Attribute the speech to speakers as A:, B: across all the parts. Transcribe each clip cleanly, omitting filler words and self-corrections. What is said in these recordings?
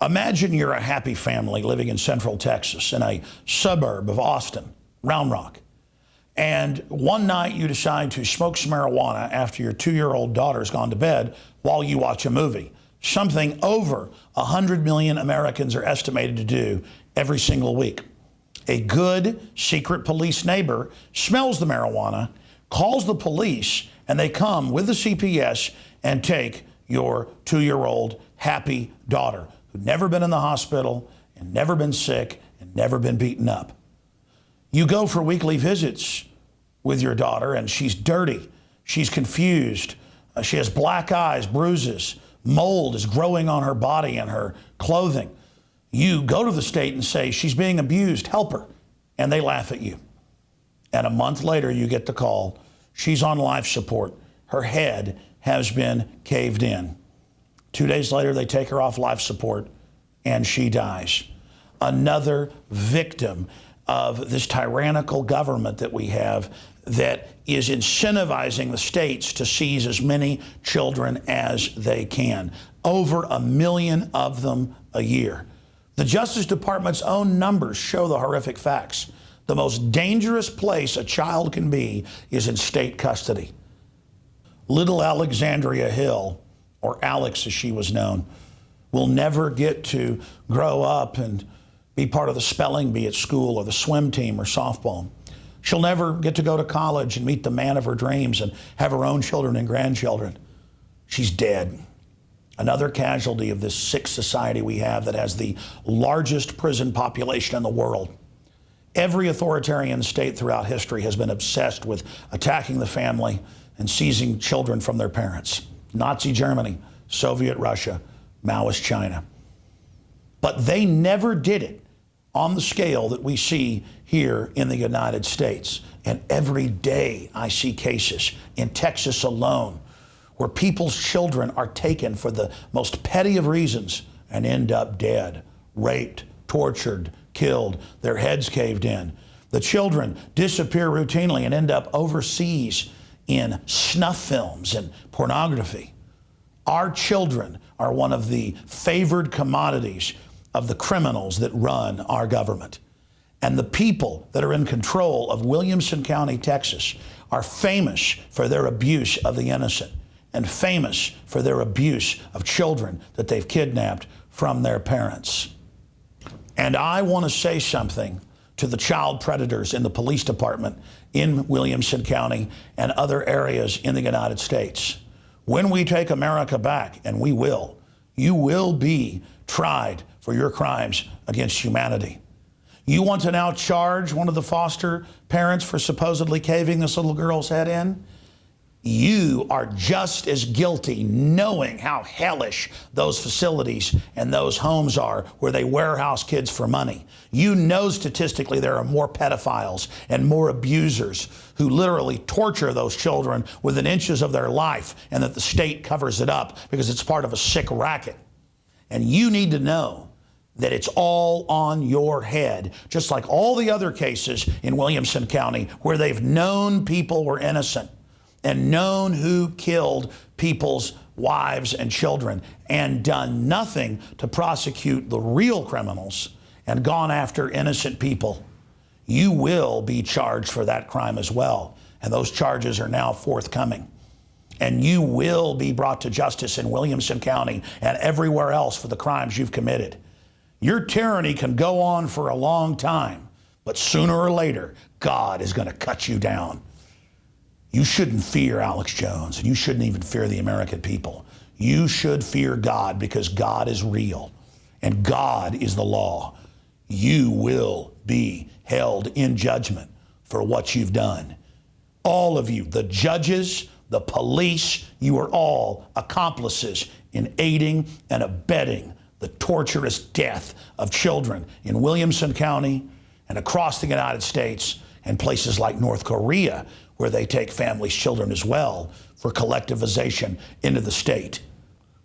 A: Imagine you're a happy family living in Central Texas in a suburb of Austin, Round Rock. And one night you decide to smoke some marijuana after your 2-year-old daughter's gone to bed while you watch a movie. Something over 100 million Americans are estimated to do every single week. A good secret police neighbor smells the marijuana, calls the police, and they come with the CPS and take your 2-year-old happy daughter who'd never been in the hospital and never been sick and never been beaten up. You go for weekly visits with your daughter and she's dirty, she's confused, she has black eyes, bruises, mold is growing on her body and her clothing. You go to the state and say, she's being abused, help her. And they laugh at you. And a month later, you get the call, she's on life support. Her head has been caved in. 2 days later, they take her off life support and she dies. Another victim of this tyrannical government that we have that is incentivizing the states to seize as many children as they can. Over 1 million of them a year. The Justice Department's own numbers show the horrific facts. The most dangerous place a child can be is in state custody. Little Alexandria Hill, or Alex as she was known, will never get to grow up and be part of the spelling bee at school or the swim team or softball. She'll never get to go to college and meet the man of her dreams and have her own children and grandchildren. She's dead. Another casualty of this sick society we have that has the largest prison population in the world. Every authoritarian state throughout history has been obsessed with attacking the family and seizing children from their parents. Nazi Germany, Soviet Russia, Maoist China. But they never did it on the scale that we see here in the United States. And every day I see cases in Texas alone where people's children are taken for the most petty of reasons and end up dead, raped, tortured, killed, their heads caved in. The children disappear routinely and end up overseas in snuff films and pornography. Our children are one of the favored commodities of the criminals that run our government. And the people that are in control of Williamson County, Texas, are famous for their abuse of the innocent and famous for their abuse of children that they've kidnapped from their parents. And I want to say something to the child predators in the police department in Williamson County and other areas in the United States. When we take America back, and we will, you will be tried for your crimes against humanity. You want to now charge one of the foster parents for supposedly caving this little girl's head in? You are just as guilty, knowing how hellish those facilities and those homes are where they warehouse kids for money. You know statistically there are more pedophiles and more abusers who literally torture those children within inches of their life, and that the state covers it up because it's part of a sick racket. And you need to know that it's all on your head, just like all the other cases in Williamson County where they've known people were innocent and known who killed people's wives and children and done nothing to prosecute the real criminals and gone after innocent people. You will be charged for that crime as well. And those charges are now forthcoming. And you will be brought to justice in Williamson County and everywhere else for the crimes you've committed. Your tyranny can go on for a long time, but sooner or later, God is going to cut you down. You shouldn't fear Alex Jones, and you shouldn't even fear the American people. You should fear God, because God is real, and God is the law. You will be held in judgment for what you've done. All of you, the judges, the police, you are all accomplices in aiding and abetting the torturous death of children in Williamson County and across the United States and places like North Korea, where they take families' children as well for collectivization into the state.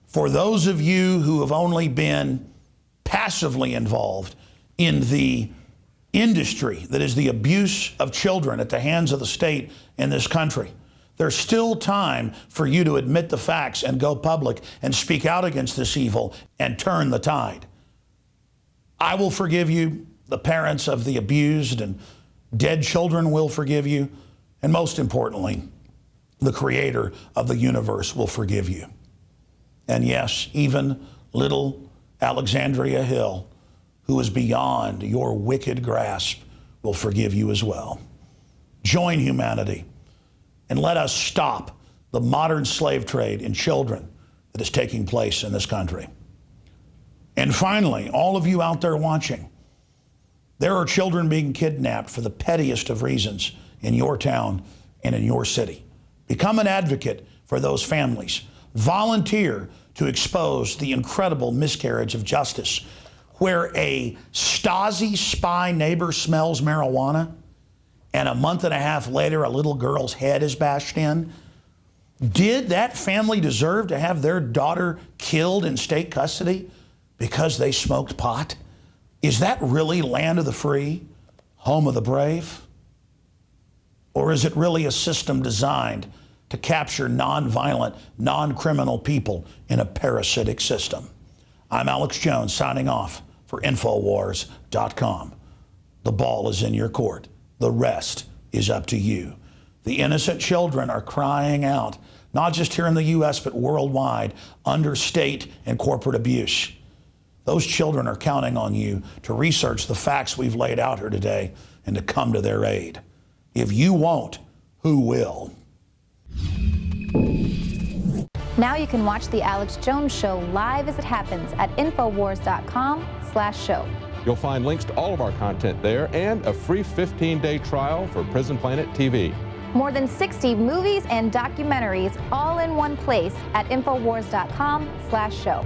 A: For those of you who have only been passively involved in the industry that is the abuse of children at the hands of the state in this country, there's still time for you to admit the facts and go public and speak out against this evil and turn the tide. I will forgive you. The parents of the abused and dead children will forgive you. And most importantly, the creator of the universe will forgive you. And yes, even little Alexandria Hill, who is beyond your wicked grasp, will forgive you as well. Join humanity and let us stop the modern slave trade in children that is taking place in this country. And finally, all of you out there watching, there are children being kidnapped for the pettiest of reasons in your town and in your city. Become an advocate for those families. Volunteer to expose the incredible miscarriage of justice where a Stasi spy neighbor smells marijuana and a month and a half later a little girl's head is bashed in. Did that family deserve to have their daughter killed in state custody because they smoked pot? Is that really land of the free, home of the brave? Or is it really a system designed to capture non-violent, non-criminal people in a parasitic system? I'm Alex Jones signing off for Infowars.com. The ball is in your court. The rest is up to you. The innocent children are crying out, not just here in the U.S., but worldwide, under state and corporate abuse. Those children are counting on you to research the facts we've laid out here today and to come to their aid. If you won't, who will?
B: Now you can watch The Alex Jones Show live as it happens at Infowars.com/show.
C: You'll find links to all of our content there and a free 15-day trial for Prison Planet TV.
B: More than 60 movies and documentaries all in one place at Infowars.com/show.